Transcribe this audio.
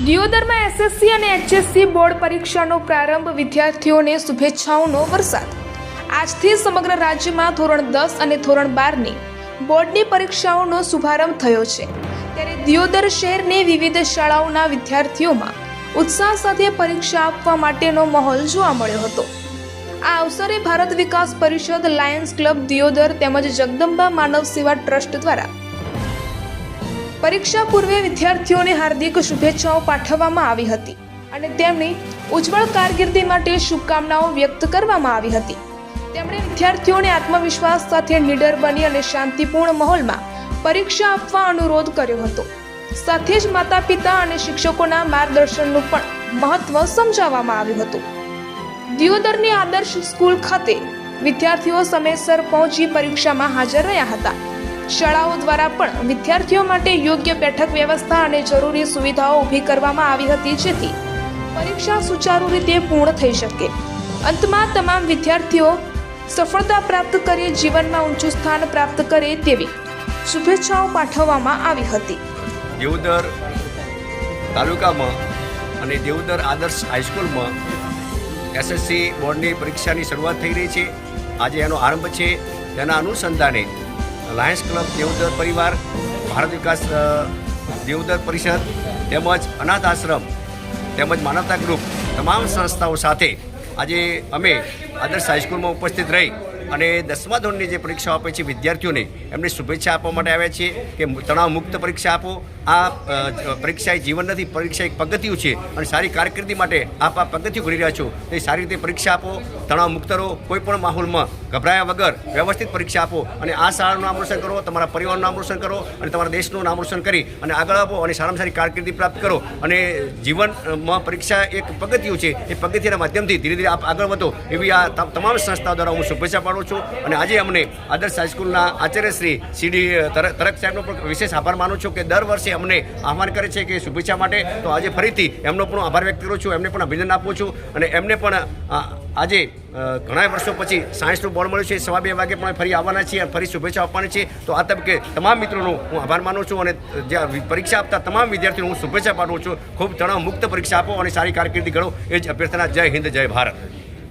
દિયોદરમાં SSC અને HSC board પરીક્ષાનો પ્રારંભ, વિદ્યાર્થીઓને શુભેચ્છાઓનો વરસાદ। આજથી સમગ્ર રાજ્યમાં ધોરણ 10 અને ધોરણ 12ની બોર્ડની પરીક્ષાઓનો શુભારંભ થયો છે। ત્યારે દિયોદર શહેરની વિવિધ શાળાઓના વિદ્યાર્થીઓમાં ઉત્સાહ સાથે પરીક્ષા આપવા માટેનો માહોલ જોવા મળ્યો હતો। આ અવસરે ભારત વિકાસ પરિષદ, લાયન્સ ક્લબ દિયોદર તેમજ જગદંબા માનવ સેવા ટ્રસ્ટ દ્વારા પરીક્ષા પૂર્વે વિદ્યાર્થીઓને હાર્દિક શુભેચ્છાઓ પાઠવવામાં આવી હતી અને તેમની ઉજ્જવળ કારકિર્દી માટે શુભકામનાઓ વ્યક્ત કરવામાં આવી હતી। તેમણે વિદ્યાર્થીઓને આત્મવિશ્વાસ સાથે નીડર બની અને શાંતિપૂર્ણ માહોલમાં પરીક્ષા આપવા અનુરોધ કર્યો હતો। સાથે જ માતા પિતા અને શિક્ષકોના માર્ગદર્શનનું પણ મહત્વ સમજાવવામાં આવ્યું હતું। દિયોદરની આદર્શ સ્કૂલ ખાતે વિદ્યાર્થીઓ સમયસર પહોંચી પરીક્ષામાં હાજર રહ્યા હતા। શાળાઓ દ્વારા પણ વિદ્યાર્થીઓ માટે યોગ્ય બેઠક વ્યવસ્થા અને જરૂરી સુવિધાઓ ઊભી કરવામાં આવી હતી, જેથી પરીક્ષા સુચારુ રીતે પૂર્ણ થઈ શકે। અંતમાં તમામ વિદ્યાર્થીઓ સફળતા પ્રાપ્ત કરી જીવનમાં ઊંચું સ્થાન પ્રાપ્ત કરે તેવી શુભેચ્છાઓ પાઠવવામાં આવી હતી। દિયોદર તાલુકામાં અને દિયોદર આદર્શ હાઈસ્કૂલમાં એસએસસી બોર્ડની પરીક્ષાની શરૂઆત થઈ રહી છે। આજે એનો આરંભ છે। તેના અનુસંધાને લાયન્સ ક્લબ દિયોદર પરિવાર, ભારત વિકાસ દિયોદર પરિષદ તેમજ અનાથ આશ્રમ તેમજ માનવતા ગ્રુપ તમામ સંસ્થાઓ સાથે આજે અમે આદર્શ હાઈસ્કૂલમાં ઉપસ્થિત રહી અને 10મા ધોરણની જે પરીક્ષાઓ આપે છે વિદ્યાર્થીઓને એમને શુભેચ્છા આપવા માટે આવ્યા છીએ કે તણાવ મુક્ત પરીક્ષા આપો। આ પરીક્ષા એ જીવન નથી, પરીક્ષા એક પગથિયું છે અને સારી કારકિર્દી માટે આપ આ પગથિયું કરી રહ્યા છો એ સારી રીતે પરીક્ષા આપો, તણાવ મુક્ત રહો, કોઈ પણ માહોલમાં ગભરાયા વગર વ્યવસ્થિત પરીક્ષા આપો અને આ શાળાનું નામ રોશન કરો, તમારા પરિવારનું નામ રોશન કરો અને તમારા દેશનું નામ રોશન કરી અને આગળ આપો અને સારામાં સારી કારકિર્દી પ્રાપ્ત કરો। અને જીવનમાં પરીક્ષા એક પગથિયું છે, એ પગથિયાના માધ્યમથી ધીરે ધીરે આપ આગળ વધો એવી આ તમામ સંસ્થાઓ દ્વારા હું શુભેચ્છા પાડું છું। અને આજે અમને આદર્શ હાઈસ્કૂલના આચાર્ય શ્રી સીડી તરક સાહેબનો પણ વિશેષ આભાર માનું છું કે દર વર્ષે અમને આહ્વાન કરે છે કે શુભેચ્છા માટે, તો આજે ફરીથી એમનો પણ આભાર વ્યક્ત કરું છું, એમને પણ અભિનંદન આપું છું। અને એમને પણ આજે ઘણા વર્ષો પછી સાયન્સનું બોર્ડ મળ્યું છે, 2:15 વાગે પણ ફરી આવવાના છીએ અને ફરી શુભેચ્છા આપવાની છે। તો આ તબક્કે તમામ મિત્રોનો હું આભાર માનું છું અને જે પરીક્ષા આપતા તમામ વિદ્યાર્થીઓને હું શુભેચ્છા પાઠવું છું। ખૂબ તણાવ મુક્ત પરીક્ષા આપો અને સારી કારકિર્દી કરો, એ જ અભ્યર્થના। જય હિન્દ, જય ભારત।